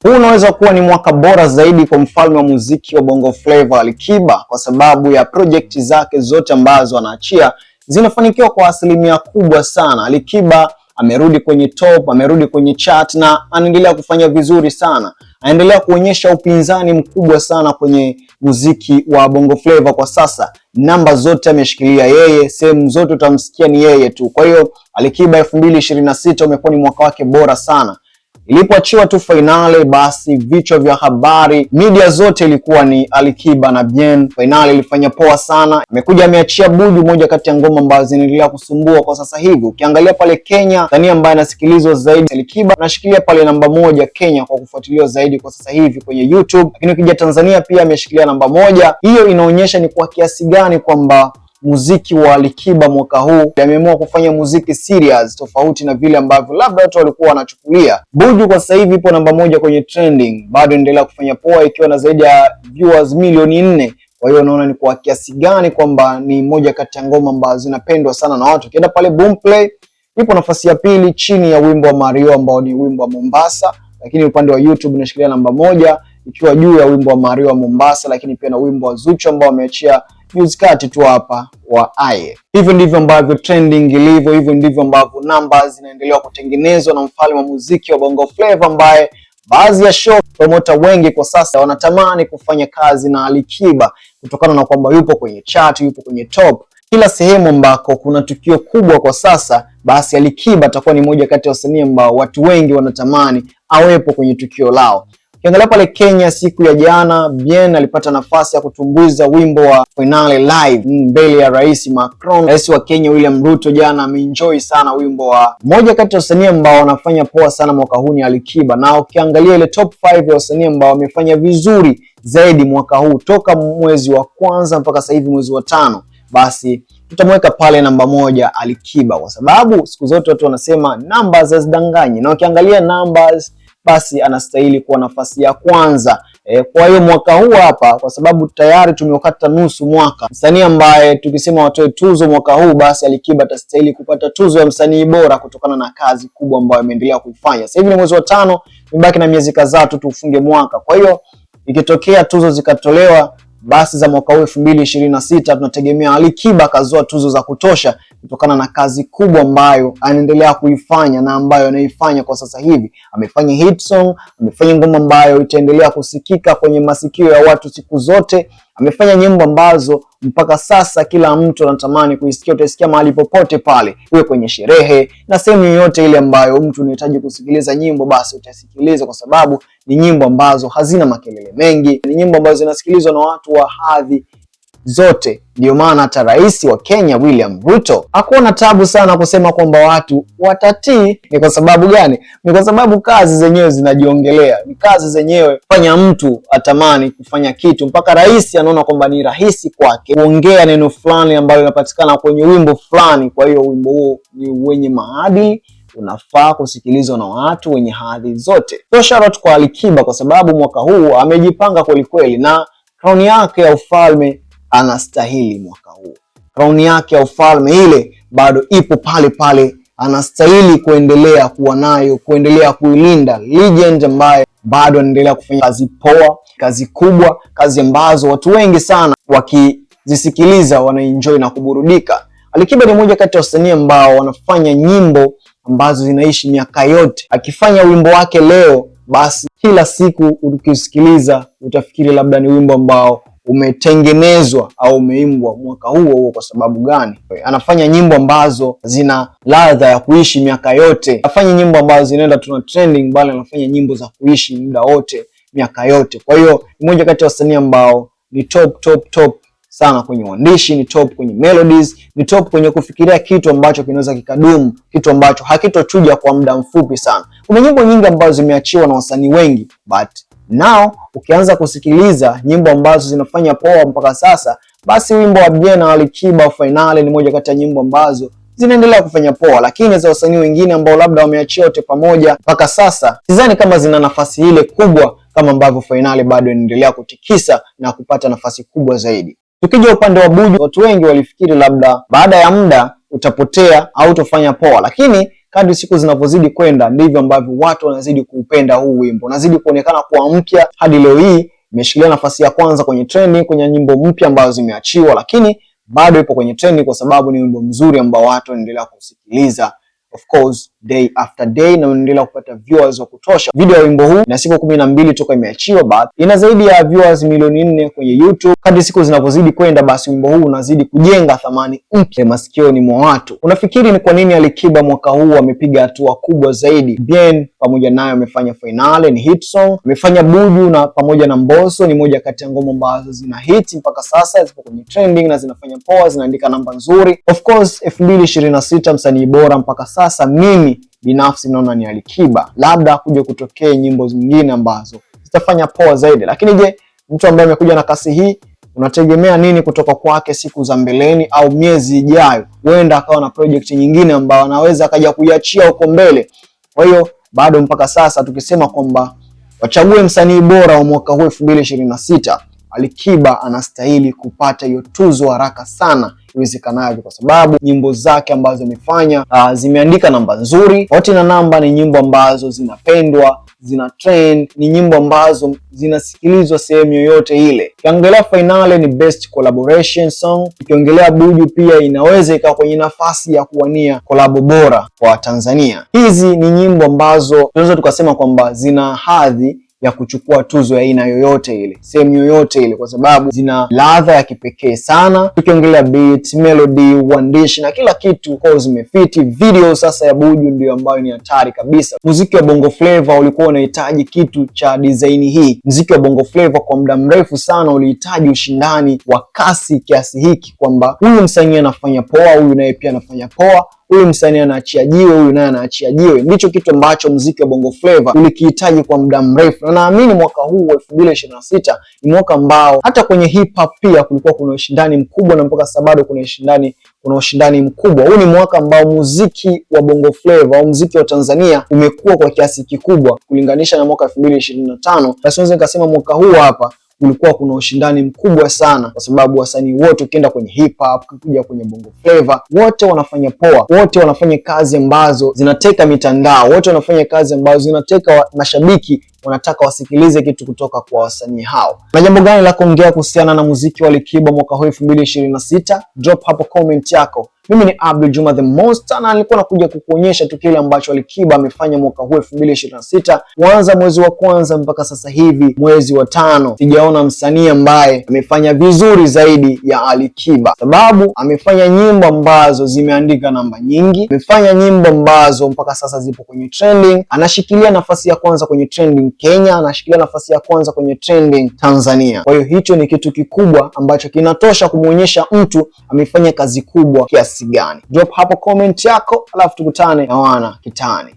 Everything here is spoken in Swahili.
Huu unaweza kuwa ni mwaka bora zaidi kwa mfalme wa muziki wa Bongo Flava Alikiba, kwa sababu ya project zake zote ambazo anaachia zinafanikiwa kwa asilimia kubwa sana. Alikiba amerudi kwenye top, amerudi kwenye chart na anaendelea kufanya vizuri sana. Anaendelea kuonyesha upinzani mkubwa sana kwenye muziki wa Bongo Flava kwa sasa. Namba zote ameshikilia yeye, sehemu zote utamsikia ni yeye tu. Kwa hiyo Alikiba 2026 umekuwa ni mwaka wake bora sana. Ilipoachiwa tu finale, basi vichwa vya habari media zote ilikuwa ni Alikiba na Bien. Finale ilifanya poa sana. Amekuja ameachia Buju, moja kati ya ngoma ambazo zinaendelea kusumbua kwa sasa hivi. Ukiangalia pale Kenya, msanii ambaye anasikilizwa zaidi Alikiba anashikilia pale namba 1 Kenya kwa kufuatiliwa zaidi kwa sasa hivi kwenye YouTube. Lakini ukija Tanzania pia ameshikilia namba 1. Hiyo inaonyesha ni kwa kiasi gani kwamba muziki wa Alikiba mwaka huu ameamua kufanya muziki serious, tofauti na vile ambavyo labda watu walikuwa wanachukulia. Buju kwa sasa hivi ipo namba 1 kwenye trending, bado inaendelea kufanya poa ikiwa na zaidi ya viewers milioni 4. Kwa hiyo unaona ni kwa kiasi gani kwamba ni moja kati ya ngoma ambazo zinapendwa sana na watu. Ukienda pale Boomplay ipo nafasi ya pili chini ya wimbo wa Mario ambao ni wimbo wa Mombasa, lakini upande wa YouTube inashikilia namba 1 ikiwa juu ya wimbo wa Mario wa Mombasa, lakini pia na wimbo wa Zuchu ambao ameachia juzi kati tu hapa wa Aye. Hivyo ndivyo ambavyo trending ilivyo, hivyo ndivyo ambavyo numbers zinaendelea kutengenezwa na mfalme wa muziki wa Bongo Flava, ambaye baadhi ya show promoter wengi kwa sasa wanatamani kufanya kazi na Alikiba kutokana na kwamba yupo kwenye chart, yupo kwenye top. Kila sehemu ambako kuna tukio kubwa kwa sasa, basi Alikiba atakuwa ni moja kati ya wasanii ambao watu wengi wanatamani awepo kwenye tukio lao. Ukiangalia pale Kenya siku ya jana, Bien alipata nafasi ya kutumbuiza wimbo wa Finale live mbele ya Rais Macron. Rais wa Kenya William Ruto jana ameenjoy sana wimbo wa moja kati ya wasanii ambao wanafanya poa sana mwaka huu ni Alikiba. Na ukiangalia ile top 5 ya wasanii ambao wamefanya vizuri zaidi mwaka huu toka mwezi wa kwanza mpaka sasa hivi mwezi wa 5, basi tutamweka pale namba 1 Alikiba, kwa sababu siku zote watu wanasema numbers hazidanganyi, na ukiangalia numbers basi anastahili kuwa nafasi ya kwanza. Kwa hiyo mwaka huu hapa, kwa sababu tayari tumeukata nusu mwaka, msanii ambaye tukisema watoe tuzo mwaka huu, basi Alikiba atastahili kupata tuzo ya msanii bora kutokana na kazi kubwa ambayo ameendelea kuifanya. Sasa hivi ni mwezi wa 5, imebaki na miezi kadhaa tu tufunge mwaka. Kwa hiyo ikitokea tuzo zikatolewa, basi za mwaka huu 2026 tunategemea Alikiba kazoa tuzo za kutosha kutokana na kazi kubwa ambayo anaendelea kuifanya na ambayo anaifanya kwa sasa hivi. Amefanya hit song, amefanya ngoma ambayo itaendelea kusikika kwenye masikio ya watu siku zote. Amefanya nyimbo ambazo mpaka sasa kila mtu anatamani kuisikia. Utasikia mahali popote pale, uwe kwenye sherehe na sehemu yoyote ile ambayo mtu unahitaji kusikiliza nyimbo, basi utasikiliza, kwa sababu ni nyimbo ambazo hazina makelele mengi, ni nyimbo ambazo zinasikilizwa na watu wa hadhi zote. Ndio maana hata rais wa Kenya William Ruto hakuona tabu sana kusema kwamba watu watatii. Ni kwa sababu gani? Ni kwa sababu kazi zenyewe zinajiongelea. Ni kazi zenyewe fanya mtu atamani kufanya kitu, mpaka rais anaona kwamba ni rahisi kwake kuongea neno fulani ambalo linapatikana kwenye wimbo fulani. Kwa hiyo wimbo huo ni wenye maadili, unafaa kusikilizwa na watu wenye hadhi zote. So shout out kwa Alikiba, kwa sababu mwaka huu amejipanga kweli kweli, na crown yake ya ufalme anastahili mwaka huu. Crown yake ya ufalme ile bado ipo pale pale, anastahili kuendelea kuwa nayo, kuendelea kuilinda. Legend ambaye bado anaendelea kufanya kazi poa, kazi kubwa, kazi ambazo watu wengi sana wakizisikiliza wanaenjoy na kuburudika. Alikiba ni mmoja kati ya wasanii ambao wanafanya nyimbo ambazo zinaishi miaka yote. Akifanya wimbo wake leo, basi kila siku ukisikiliza utafikiri labda ni wimbo ambao umetengenezwa au umeimbwa mwaka huo. Kwa sababu gani? Anafanya nyimbo ambazo zina ladha ya kuishi miaka yote. Anafanya nyimbo ambazo zinaenda tuna trending, bali anafanya nyimbo za kuishi muda wote, miaka yote. Kwa hiyo ni mmoja kati ya wasanii ambao ni top sana kwenye uandishi, ni top kwenye melodies, ni top kwenye kufikiria kitu ambacho kinaweza kikadumu, kitu ambacho hakitochuja kwa muda mfupi sana. Kuna nyimbo nyingi ambazo zimeachiwa na wasanii wengi, but now ukianza kusikiliza nyimbo ambazo zinafanya poa mpaka sasa, basi wimbo wa Bien na Alikiba Finale ni moja kati ya nyimbo ambazo zinaendelea kufanya poa. Lakini za wasanii wengine ambao labda wameachia wote pamoja mpaka sasa, sidhani kama zina nafasi ile kubwa kama ambavyo Finale bado inaendelea kutikisa na kupata nafasi kubwa zaidi. Tukija upande wa Buju, watu wengi walifikiri labda baada ya muda utapotea au utafanya poa, lakini kadri siku zinavyozidi kwenda ndivyo ambavyo watu wanazidi kuupenda huu wimbo, unazidi kuonekana kuwa mpya. Hadi leo hii imeshikilia nafasi ya kwanza kwenye trending kwenye nyimbo mpya ambazo zimeachiwa, lakini bado ipo kwenye trending kwa sababu ni wimbo mzuri ambao watu wanaendelea kusikiliza of course day after day na unaendelea kupata viewers wa kutosha. Video ya wimbo huu ina siku 12 toka imeachiwa, but ina zaidi ya viewers milioni 4 kwenye YouTube. Kadri siku zinavyozidi kwenda, basi wimbo huu unazidi kujenga thamani mpya masikioni mwa watu. Unafikiri ni kwa nini Alikiba mwaka huu amepiga hatua kubwa zaidi? Bien pamoja nayo amefanya Finale, ni hit song. Amefanya Buju na pamoja na Mbosso, ni moja kati ya ngoma ambazo zina hit mpaka sasa, zipo kwenye trending na zinafanya poa, zinaandika namba nzuri. Of course 2026 msanii bora mpaka sasa mimi binafsi naona ni Alikiba, labda kuja kutokea nyimbo zingine ambazo zitafanya poa zaidi. Lakini je, mtu ambaye amekuja na kasi hii unategemea nini kutoka kwake siku za mbeleni au miezi ijayo? Huenda akawa na project nyingine ambayo anaweza akaja kuiachia huko mbele. Kwa hiyo bado mpaka sasa tukisema kwamba wachague msanii bora wa mwaka huu 2026, Alikiba anastahili kupata hiyo tuzo haraka sana iwezekanavyo, kwa sababu nyimbo zake ambazo amefanya zimeandika namba nzuri. Wote na namba ni nyimbo ambazo zinapendwa, zina trend, ni nyimbo ambazo zinasikilizwa sehemu yoyote ile. Ukiongelea Finale ni best collaboration song. Ukiongelea Buju pia inaweza ikawa kwenye nafasi ya kuwania collab bora kwa Tanzania. Hizi ni nyimbo ambazo tunaweza tukasema kwamba zina hadhi ya kuchukua tuzo ya aina yoyote ile, sehemu yoyote ile, kwa sababu zina ladha ya kipekee sana. Tukiongelea beat, melody, uandishi na kila kitu kwa zimefiti. Video sasa ya Buju ndio ambayo ni hatari kabisa. Muziki wa Bongo Flava ulikuwa unahitaji kitu cha design hii. Muziki wa Bongo Flava kwa muda mrefu sana ulihitaji ushindani wa kasi kiasi hiki, kwamba huyu msanii anafanya poa, huyu naye pia anafanya poa, huyu msanii anaachia jiwe, huyu naye anaachia jiwe. Ndicho kitu ambacho muziki wa Bongo Flava ulikihitaji kwa muda mrefu, na naamini mwaka huu wa 2026 ni mwaka ambao hata kwenye hip hop pia kulikuwa kuna ushindani mkubwa, na mpaka sasa bado kuna ushindani mkubwa. Huu ni mwaka ambao muziki wa Bongo Flava au muziki wa Tanzania umekuwa kwa kiasi kikubwa kulinganisha na mwaka 2025. Basi naweza nikasema mwaka huu hapa kulikuwa kuna ushindani mkubwa sana, kwa sababu wasanii wote ukienda kwenye hip hop, kuja kwenye Bongo Flava, wote wanafanya poa, wote wanafanya kazi ambazo zinateka mitandao, wote wanafanya kazi ambazo zinateka mashabiki, wanataka wasikilize kitu kutoka kwa wasanii hao. Na jambo gani la kuongea kuhusiana na muziki wa Alikiba mwaka huu 2026? Drop hapo comment yako. Mimi ni Abdul Juma the Monster, na nilikuwa nakuja kukuonyesha tu kile ambacho Alikiba amefanya mwaka huu 2026. Kuanza mwezi wa kwanza mpaka sasa hivi mwezi wa 5, sijaona msanii ambaye amefanya vizuri zaidi ya Alikiba, sababu amefanya nyimbo ambazo zimeandika namba nyingi, amefanya nyimbo ambazo mpaka sasa zipo kwenye trending, anashikilia nafasi ya kwanza kwenye trending Kenya, anashikilia nafasi ya kwanza kwenye trending Tanzania. Kwa hiyo hicho ni kitu kikubwa ambacho kinatosha kumuonyesha mtu amefanya kazi kubwa kiasi gani. Drop hapo comment yako, alafu tukutane na wana kitani.